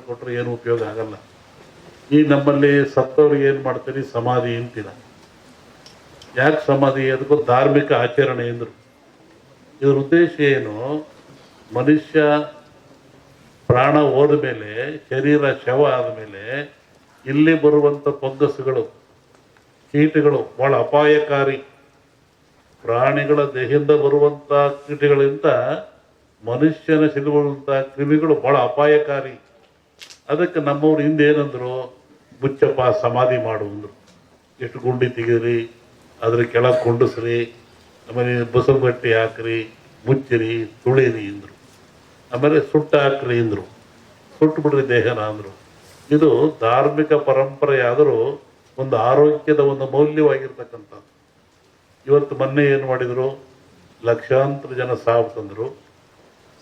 ಕೊಟ್ಟರೆ ಏನು ಉಪಯೋಗ ಆಗಲ್ಲ. ಈಗ ನಮ್ಮಲ್ಲಿ ಸತ್ತವ್ರಿಗೆ ಏನು ಮಾಡ್ತೀರಿ, ಸಮಾಧಿ ಅಂತೀರ. ಯಾಕೆ ಸಮಾಧಿ? ಅದಕ್ಕೂ ಧಾರ್ಮಿಕ ಆಚರಣೆ ಎಂದರು. ಇದ್ರ ಉದ್ದೇಶ ಏನು? ಮನುಷ್ಯ ಪ್ರಾಣ ಹೋದ ಮೇಲೆ, ಶರೀರ ಶವ ಆದಮೇಲೆ ಇಲ್ಲಿ ಬರುವಂಥ ಫಂಗಸ್ಗಳು, ಕೀಟಗಳು ಭಾಳ ಅಪಾಯಕಾರಿ. ಪ್ರಾಣಿಗಳ ದೇಹದಿಂದ ಬರುವಂಥ ಕೀಟಗಳಿಂದ ಮನುಷ್ಯನ ಸಿಲುಬರುವಂಥ ಕ್ರಿಮಿಗಳು ಭಾಳ ಅಪಾಯಕಾರಿ. ಅದಕ್ಕೆ ನಮ್ಮವ್ರು ಹಿಂದೆ ಏನಂದ್ರು, ಮುಚ್ಚಪ್ಪ ಸಮಾಧಿ ಮಾಡು ಅಂದರು. ಎಷ್ಟು ಗುಂಡಿ ತೆಗೀರಿ, ಅದ್ರ ಕೆಳಗೆ ಕೊಂಡಿಸ್ರಿ, ಆಮೇಲೆ ಬಸವಗಟ್ಟಿ ಹಾಕ್ರಿ, ಮುಚ್ಚಿರಿ, ತುಳಿರಿ ಅಂದರು. ಆಮೇಲೆ ಸುಟ್ಟು ಹಾಕ್ರಿ ಅಂದರು. ಸುಟ್ಟು ಬಿಡ್ರಿ ದೇಹನ ಅಂದರು. ಇದು ಧಾರ್ಮಿಕ ಪರಂಪರೆ ಆದರೂ ಒಂದು ಆರೋಗ್ಯದ ಒಂದು ಮೌಲ್ಯವಾಗಿರ್ತಕ್ಕಂಥದ್ದು. ಇವತ್ತು ಮೊನ್ನೆ ಏನು ಮಾಡಿದರು, ಲಕ್ಷಾಂತರ ಜನ ಸಾವು ತಂದರು.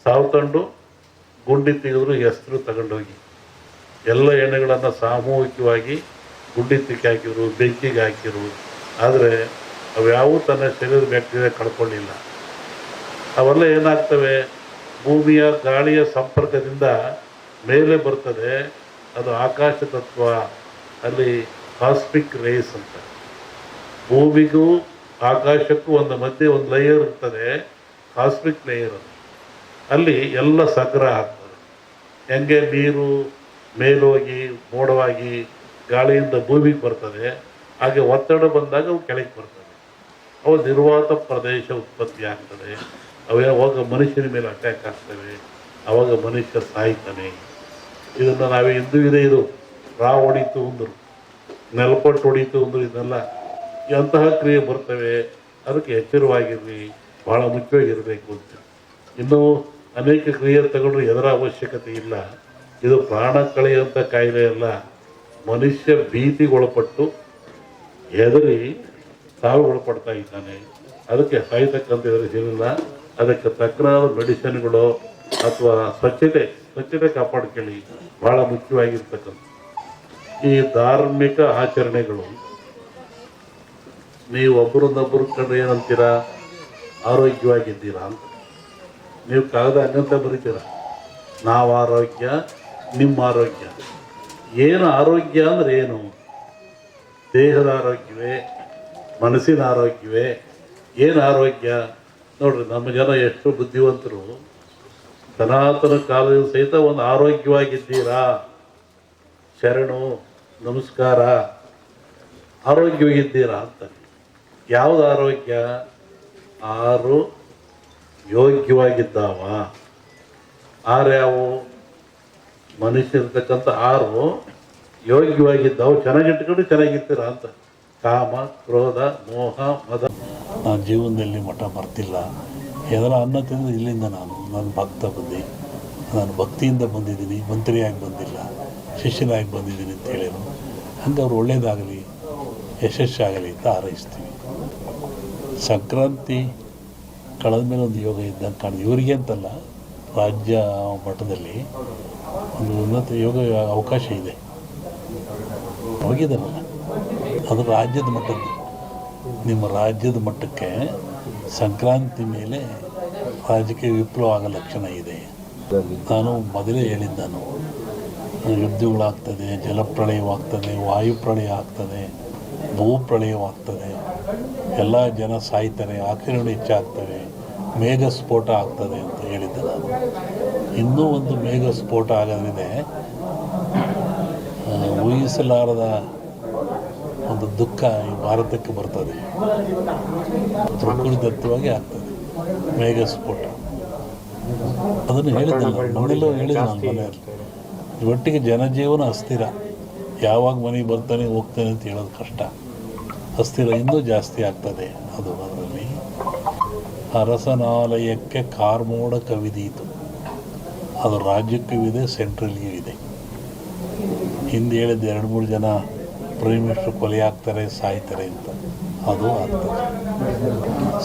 ಸಾವು ತಂದು ಗುಂಡಿ ತೆಗೆದ್ರು, ಹೆಸರು ತಗೊಂಡೋಗಿ ಎಲ್ಲ ಎಣ್ಣೆಗಳನ್ನು ಸಾಮೂಹಿಕವಾಗಿ ಗುಂಡಿ ತಿಕ್ಕಿ ಹಾಕಿದ್ರು, ಬೆಂಕಿಗೆ ಹಾಕಿರು. ಆದರೆ ಅವ್ಯಾವೂ ತನ್ನ ಶರೀರದ ಬ್ಯಾಕ್ಟೀರಿಯಾ ಕಳ್ಕೊಳ್ಳಿಲ್ಲ. ಅವೆಲ್ಲ ಏನಾಗ್ತವೆ, ಭೂಮಿಯ ಗಾಳಿಯ ಸಂಪರ್ಕದಿಂದ ಮೇಲೆ ಬರ್ತದೆ. ಅದು ಆಕಾಶ ತತ್ವ, ಅಲ್ಲಿ ಕಾಸ್ಮಿಕ್ ರೇಸ್ ಅಂತ. ಭೂಮಿಗೂ ಆಕಾಶಕ್ಕೂ ಒಂದು ಮಧ್ಯೆ ಒಂದು ಲೇಯರ್ ಇರ್ತದೆ, ಕಾಸ್ಮಿಕ್ ಲೇಯರ್. ಅದು ಅಲ್ಲಿ ಎಲ್ಲ ಸಂಗ್ರಹ ಆಗ್ತದೆ. ಹೆಂಗೆ ನೀರು ಮೇಲೋಗಿ ಮೋಡವಾಗಿ ಗಾಳಿಯಿಂದ ಭೂಮಿಗೆ ಬರ್ತದೆ, ಹಾಗೆ ಒತ್ತಡ ಬಂದಾಗ ಅವು ಕೆಳಗೆ ಬರ್ತದೆ. ಅವು ನಿರ್ವಾತ ಪ್ರದೇಶ ಉತ್ಪತ್ತಿ ಆಗ್ತದೆ. ಅವಾಗ ಮನುಷ್ಯನ ಮೇಲೆ ಅಟ್ಯಾಕ್ ಆಗ್ತವೆ. ಅವಾಗ ಮನುಷ್ಯ ಸಾಯ್ತಾನೆ. ಇದನ್ನು ನಾವೇ ಹಿಂದೂ ಇದೆ, ಇದು ರಾವ್ ಹೊಡಿತು ಅಂದರು, ನೆಲಪಟ್ಟು ಹೊಡಿತು ಅಂದರು. ಇದನ್ನೆಲ್ಲ ಅಂತಹ ಕ್ರಿಯೆ ಬರ್ತವೆ. ಅದಕ್ಕೆ ಎಚ್ಚರವಾಗಿರ್ರಿ, ಭಾಳ ಮುಖ್ಯವಾಗಿರಬೇಕು ಅಂತ. ಇನ್ನೂ ಅನೇಕ ಕ್ರಿಯೆ ತಗೊಂಡ್ರೆ ಎದರ ಅವಶ್ಯಕತೆ ಇಲ್ಲ. ಇದು ಪ್ರಾಣ ಕಳೆಯುವಂಥ ಕಾಯಿಲೆ ಅಲ್ಲ. ಮನುಷ್ಯ ಭೀತಿಗೊಳಪಟ್ಟು ಹೆದರಿ ಸಾವಿಗೊಳಪಡ್ತಾ ಇದ್ದಾನೆ. ಅದಕ್ಕೆ ಸಾಯ್ತಕ್ಕಂಥ ಎದುರಿಸಿಲ್ಲ. ಅದಕ್ಕೆ ತಕ್ಕನಾದ ಮೆಡಿಸಿನ್ಗಳು ಅಥವಾ ಸ್ವಚ್ಛತೆ ಕಾಪಾಡ್ಕೊಳ್ಳಿ, ಭಾಳ ಮುಖ್ಯವಾಗಿರ್ತಕ್ಕಂಥ. ಈ ಧಾರ್ಮಿಕ ಆಚರಣೆಗಳು ನೀವು ಒಬ್ಬರನ್ನೊಬ್ಬರು ಕಂಡ್ರೆ ಏನಂತೀರಾ, ಆರೋಗ್ಯವಾಗಿದ್ದೀರಾ ಅಂತ. ನೀವು ಕಾಗದ ಹಂಗಂತ ಬರೀತೀರ, ನಾವು ಆರೋಗ್ಯ, ನಿಮ್ಮ ಆರೋಗ್ಯ. ಏನು ಆರೋಗ್ಯ ಅಂದರೆ ಏನು? ದೇಹದ ಆರೋಗ್ಯವೇ, ಮನಸ್ಸಿನ ಆರೋಗ್ಯವೇ? ಏನು ಆರೋಗ್ಯ? ನೋಡ್ರಿ, ನಮ್ಮ ಜನ ಎಷ್ಟು ಬುದ್ಧಿವಂತರು. ಸನಾತನ ಕಾಲದ ಸಹಿತ ಒಂದು ಆರೋಗ್ಯವಾಗಿದ್ದೀರಾ, ಶರಣು ನಮಸ್ಕಾರ, ಆರೋಗ್ಯವಾಗಿದ್ದೀರಾ ಅಂತ. ಯಾವುದು ಆರೋಗ್ಯ? ಆರು ಯೋಗ್ಯವಾಗಿದ್ದಾವ. ಆರು ಯಾವುವು? ಮನುಷ್ಯರ್ತಕ್ಕಂಥ ಆರು ಯೋಗ್ಯವಾಗಿದ್ದಾವು. ಚೆನ್ನಾಗಿಟ್ಕೊಂಡು ಚೆನ್ನಾಗಿರ್ತೀರ ಅಂತ. ಕಾಮ, ಕ್ರೋಧ, ಮೋಹ, ಮದ. ನಾನು ಜೀವನದಲ್ಲಿ ಮಠ ಬರ್ತಿಲ್ಲ. ಎದರ ಅನ್ನ ತಿಂದು ಇಲ್ಲಿಂದ ನಾನು ಭಕ್ತ ಬುದ್ಧಿ, ನಾನು ಭಕ್ತಿಯಿಂದ ಬಂದಿದ್ದೀನಿ, ಮಂತ್ರಿಯಾಗಿ ಬಂದಿಲ್ಲ, ಶಿಷ್ಯನಾಗಿ ಬಂದಿದ್ದೀನಿ ಅಂತ ಹೇಳಿದ್ರು. ಹಂಗೆ ಅವ್ರು ಒಳ್ಳೇದಾಗಲಿ, ಯಶಸ್ಸಾಗಲಿ ಅಂತ ಹಾರೈಸ್ತೀವಿ. ಸಂಕ್ರಾಂತಿ ಕಳೆದ ಮೇಲೆ ಒಂದು ಯೋಗ ಇದ್ದಂಗೆ ಕಾಣಿದೆ. ಇವರಿಗೆ ಅಂತಲ್ಲ, ರಾಜ್ಯ ಮಟ್ಟದಲ್ಲಿ ಒಂದು ಉನ್ನತ ಯೋಗ ಅವಕಾಶ ಇದೆ. ಹೋಗಿದ್ದಾನಲ್ಲ, ಅದು ರಾಜ್ಯದ ಮಟ್ಟದ್ದು. ನಿಮ್ಮ ರಾಜ್ಯದ ಮಟ್ಟಕ್ಕೆ ಸಂಕ್ರಾಂತಿ ಮೇಲೆ ರಾಜಕೀಯ ವಿಪ್ಲವ ಆಗೋ ಲಕ್ಷಣ ಇದೆ. ನಾನು ಮೊದಲೇ ಹೇಳಿದ್ದಾನು, ಯುದ್ಧಗಳಾಗ್ತದೆ, ಜಲಪ್ರಳಯವಾಗ್ತದೆ, ವಾಯುಪ್ರಳಯ ಆಗ್ತದೆ, ಭೂಪ್ರಳಯವಾಗ್ತದೆ, ಎಲ್ಲ ಜನ ಸಾಯ್ತಾರೆ, ಆಕ್ರಮಣ ಹೆಚ್ಚಾಗ್ತವೆ, ಮೇಘ ಸ್ಫೋಟ ಆಗ್ತದೆ ಅಂತ ಹೇಳಿದ್ದೆ ನಾನು. ಇನ್ನೂ ಒಂದು ಮೇಘ ಸ್ಫೋಟ ಆಗೋದ್ರಿಂದ ಊಹಿಸಲಾರದ ಒಂದು ದುಃಖ ಈ ಭಾರತಕ್ಕೆ ಬರ್ತದೆ. ಪ್ರಕೃತಿದತ್ತವಾಗಿ ಆಗ್ತದೆ ಮೇಘ ಸ್ಫೋಟ. ಅದನ್ನು ಹೇಳಿದ್ದೆ ನಾನು, ಮನೆಯಲ್ಲೂ ಹೇಳಿದ್ದೆ ನಾನು ಮನೆಯಲ್ಲಿ. ಒಟ್ಟಿಗೆ ಜನಜೀವನ ಅಸ್ಥಿರ. ಯಾವಾಗ ಮನೆಗೆ ಬರ್ತಾನೆ ಹೋಗ್ತಾನೆ ಅಂತ ಹೇಳೋದು ಕಷ್ಟ. ಅಸ್ಥಿರ ಇನ್ನೂ ಜಾಸ್ತಿ ಆಗ್ತದೆ. ಅದು ಅದರಲ್ಲಿ ಅರಸನಾಲಯಕ್ಕೆ ಕಾರ್ಮೋಡ ಕವಿದೀತು. ಅದು ರಾಜ್ಯಕ್ಕೂ ಇದೆ, ಸೆಂಟ್ರಲ್ಗೂ ಇದೆ. ಹಿಂದೆ ಹೇಳಿದ್ದು 2-3 ಜನ ಪ್ರೈಮ್ ಮಿನಿಸ್ಟರ್ ಕೊಲೆ ಆಗ್ತಾರೆ, ಸಾಯ್ತಾರೆ ಅಂತ. ಅದು ಆಗ್ತದೆ.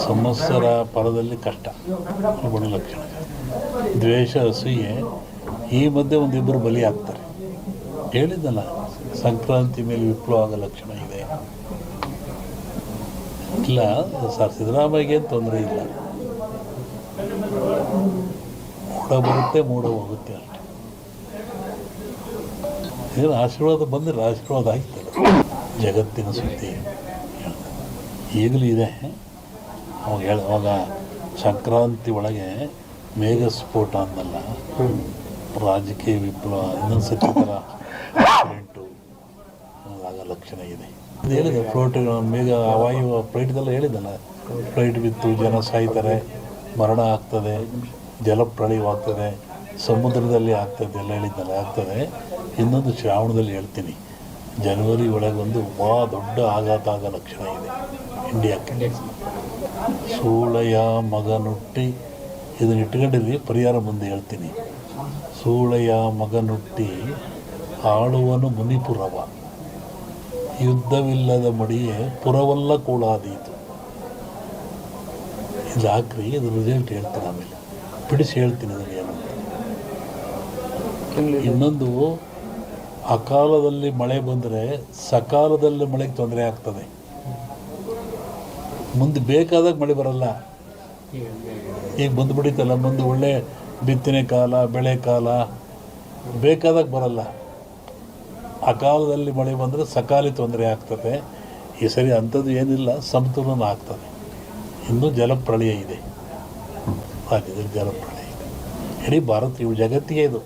ಸಂವತ್ಸರ ಪರದಲ್ಲಿ ಕಷ್ಟ, ಗುಣಲಕ್ಷಣ, ದ್ವೇಷ, ಅಸೂಯೆ. ಈ ಮಧ್ಯೆ ಒಂದಿಬ್ಬರು ಬಲಿ ಆಗ್ತಾರೆ. ಹೇಳಿದ್ದಲ್ಲ, ಸಂಕ್ರಾಂತಿ ಮೇಲೆ ವಿಪ್ಲವ ಆಗೋ ಲಕ್ಷಣ ಇದೆ. ಇಲ್ಲ ಸರ್, ಸಿದ್ದರಾಮಯ್ಯಗೆ ತೊಂದರೆ ಇಲ್ಲ. ಮೂಡ ಬರುತ್ತೆ, ಮೂಡ ಹೋಗುತ್ತೆ ಅಷ್ಟೆ. ಏನು ಆಶೀರ್ವಾದ ಬಂದರೆ ಆಶೀರ್ವಾದ ಆಗ್ತದೆ. ಜಗತ್ತಿನ ಸುದ್ದಿ ಈಗಲೂ ಇದೆ. ಅವಾಗ ಸಂಕ್ರಾಂತಿ ಒಳಗೆ ಮೇಘ ಸ್ಫೋಟ ಅಂದಲ್ಲ, ರಾಜಕೀಯ ವಿಪ್ಲವ ಇನ್ನೊಂದು ಸತಿ ಥರ ಆಕ್ಸಿಡೆಂಟು ಆಗ ಲಕ್ಷಣ ಇದೆ. ಅದು ಹೇಳಿದೆ ಫ್ಲೈಟ್ ಮೇಘ ವಾಯು ಫ್ಲೈಟ್ದೆಲ್ಲ ಹೇಳಿದ್ದಲ್ಲ, ಫ್ಲೈಟ್ ಬಿತ್ತು, ಜನ ಸಾಯ್ತಾರೆ, ಮರಣ ಆಗ್ತದೆ, ಜಲಪ್ರಳಯವಾಗ್ತದೆ, ಸಮುದ್ರದಲ್ಲಿ ಆಗ್ತದೆ ಎಲ್ಲ ಹೇಳಿದ್ದಲ್ಲ ಆಗ್ತದೆ. ಇನ್ನೊಂದು ಶ್ರಾವಣದಲ್ಲಿ ಹೇಳ್ತೀನಿ, ಜನವರಿ ಒಳಗೊಂದು ಭಾಳ ದೊಡ್ಡ ಆಘಾತ ಆಗೋ ಲಕ್ಷಣ ಇದೆ ಇಂಡಿಯಾಕ್ಕೆ. ಸೂಳೆಯ ಮಗನುಟ್ಟಿ, ಇದನ್ನು ಇಟ್ಕೊಂಡಿಲ್ಲಿ ಪರಿಹಾರ ಮುಂದೆ ಹೇಳ್ತೀನಿ. ಸೂಳೆಯ ಮಗನುಟ್ಟಿ ಆಳುವನು ಮುನಿಪುರವ, ಯುದ್ಧವಿಲ್ಲದ ಮಡಿಯೇ ಪುರವಲ್ಲ ಕೂಳಾದೀತು. ಇದು ಹಾಕ್ರಿ, ಇದು ರಿಸಲ್ಟ್ ಹೇಳ್ತೀನಿ, ಆಮೇಲೆ ಬಿಡಿಸಿ ಹೇಳ್ತೀನಿ ಅದನ್ನು ಏನು ಅಂತ. ಇನ್ನೊಂದು, ಅಕಾಲದಲ್ಲಿ ಮಳೆ ಬಂದರೆ ಸಕಾಲದಲ್ಲಿ ಮಳೆಗೆ ತೊಂದರೆ ಆಗ್ತದೆ. ಮುಂದೆ ಬೇಕಾದಾಗ ಮಳೆ ಬರಲ್ಲ. ಈಗ ಬಂದುಬಿಡಿತಲ್ಲ, ಮುಂದೆ ಒಳ್ಳೆ ಬಿತ್ತನೆ ಕಾಲ, ಬೆಳೆ ಕಾಲ, ಬೇಕಾದಾಗ ಬರಲ್ಲ. ಅಕಾಲದಲ್ಲಿ ಮಳೆ ಬಂದರೆ ಸಕಾಲಿ ತೊಂದರೆ ಆಗ್ತದೆ. ಈ ಸರಿ ಅಂಥದ್ದು ಏನಿಲ್ಲ, ಸಮತೋಲನ ಆಗ್ತದೆ. ಇನ್ನೂ ಜಲಪ್ರಳಯ ಇದೆ, ರಾಜ್ಯದಲ್ಲಿ ಜಲಪ್ರಳಯ ಇದೆ. ಇಡೀ ಭಾರತ, ಇವು ಜಗತ್ತಿಗೆ ಇದು.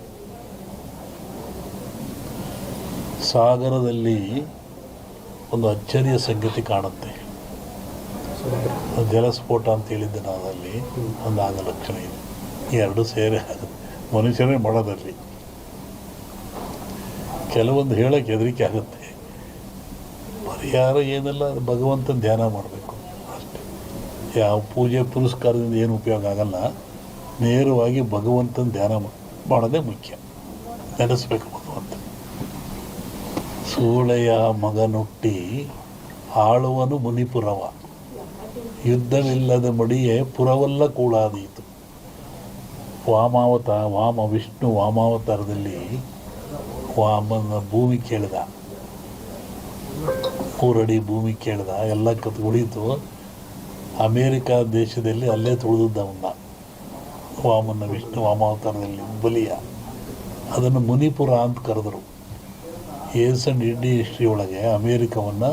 ಸಾಗರದಲ್ಲಿ ಒಂದು ಅಚ್ಚರಿಯ ಸಂಗತಿ ಕಾಣುತ್ತೆ. ಜಲಸ್ಫೋಟ ಅಂತ ಹೇಳಿದ್ದೆ ನಾನು, ಅಲ್ಲಿ ಒಂದು ಆಗ ಲಕ್ಷಣ ಇದೆ. ಎರಡು ಸೇರಿ ಆಗುತ್ತೆ, ಮನುಷ್ಯರೇ ಮಾಡೋದಲ್ಲಿ. ಕೆಲವೊಂದು ಹೇಳೋಕ್ಕೆ ಹೆದರಿಕೆ ಆಗುತ್ತೆ. ಪರಿಹಾರ ಏನೆಲ್ಲ, ಭಗವಂತನ ಧ್ಯಾನ ಮಾಡಬೇಕು ಅಷ್ಟೇ. ಯಾವ ಪೂಜೆ ಪುರಸ್ಕಾರದಿಂದ ಏನು ಉಪಯೋಗ ಆಗಲ್ಲ. ನೇರವಾಗಿ ಭಗವಂತನ ಧ್ಯಾನ ಮಾಡೋದೇ ಮುಖ್ಯ. ನೆನೆಸ್ಬೇಕು ಭಗವಂತ. ಸೂಳೆಯ ಮಗನುಟ್ಟಿ ಆಳುವನು ಮುನಿಪುರವ, ಯುದ್ಧವಿಲ್ಲದ ಮಡಿಯೇ ಪುರವಲ್ಲ ಕೂಳಾದೀತು. ವಿಷ್ಣು ವಾಮಾವತಾರದಲ್ಲಿ ವಾಮನ ಭೂಮಿ ಕೇಳಿದ, 3 ಅಡಿ ಭೂಮಿ ಕೇಳಿದ, ಎಲ್ಲ ಉಳಿತು. ಅಮೇರಿಕಾ ದೇಶದಲ್ಲಿ ಅಲ್ಲೇ ತುಳಿದವನ್ನ ವಿಷ್ಣು ವಾಮಾವತಾರದಲ್ಲಿ ಬಲಿಯ, ಅದನ್ನು ಮುನಿಪುರ ಅಂತ ಕರೆದರು. ಏನ್ಸಂಡ್ ಇಂಡಿಯನ್ ಹಿಸ್ಟ್ರಿ ಒಳಗೆ ಅಮೇರಿಕವನ್ನು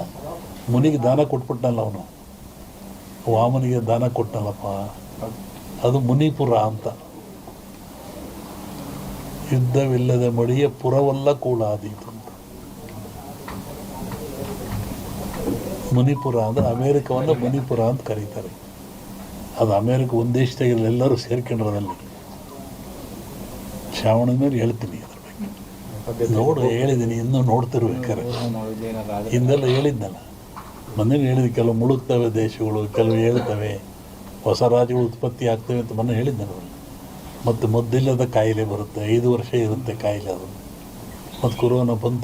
ಮುನಿಗೆ ದಾನ ಕೊಟ್ಬಿಟ್ನಲ್ಲ ಅವನು, ವಾಮನಿಗೆ ದಾನ ಕೊಟ್ಟನಲ್ಲಪ್ಪ, ಅದು ಮುನಿಪುರ ಅಂತ. ಯುದ್ಧವಿಲ್ಲದ ಮಡಿಯ ಪುರವಲ್ಲ ಕೂಳಾದೀತು ಅಂತ. ಮುನಿಪುರ ಅಂದರೆ ಅಮೇರಿಕವನ್ನು ಮುನಿಪುರ ಅಂತ ಕರೀತಾರೆ. ಅದು ಅಮೇರಿಕ ಒಂದು ದೇಶದಾಗಿಲ್ಲ, ಎಲ್ಲರೂ ಸೇರ್ಕೊಂಡ್ರದಲ್ಲಿ. ಶ್ರಾವಣದ ಮೇಲೆ ಹೇಳ್ತೀನಿ ಅದ್ರ ಬಗ್ಗೆ. ಹೇಳಿದ್ದೀನಿ, ಇನ್ನೂ ನೋಡ್ತಿರ್ಬೇಕಾರೆ. ಹಿಂದೆಲ್ಲ ಹೇಳಿದ್ನಲ್ಲ, ಮೊನ್ನೆ ಹೇಳಿದ, ಕೆಲವು ಮುಳುಗ್ತವೆ ದೇಶಗಳು, ಕೆಲವು ಹೇಳ್ತವೆ, ಹೊಸ ರಾಜ್ಯಗಳು ಉತ್ಪತ್ತಿ ಆಗ್ತವೆ ಅಂತ ಮೊನ್ನೆ ಹೇಳಿದ್ದೆ. ಮತ್ತು ಮದ್ದಿಲ್ಲದ ಕಾಯಿಲೆ ಬರುತ್ತೆ, 5 ವರ್ಷ ಇರುತ್ತೆ ಕಾಯಿಲೆ ಅದು. ಮತ್ತು ಕೊರೋನಾ ಬಂತು.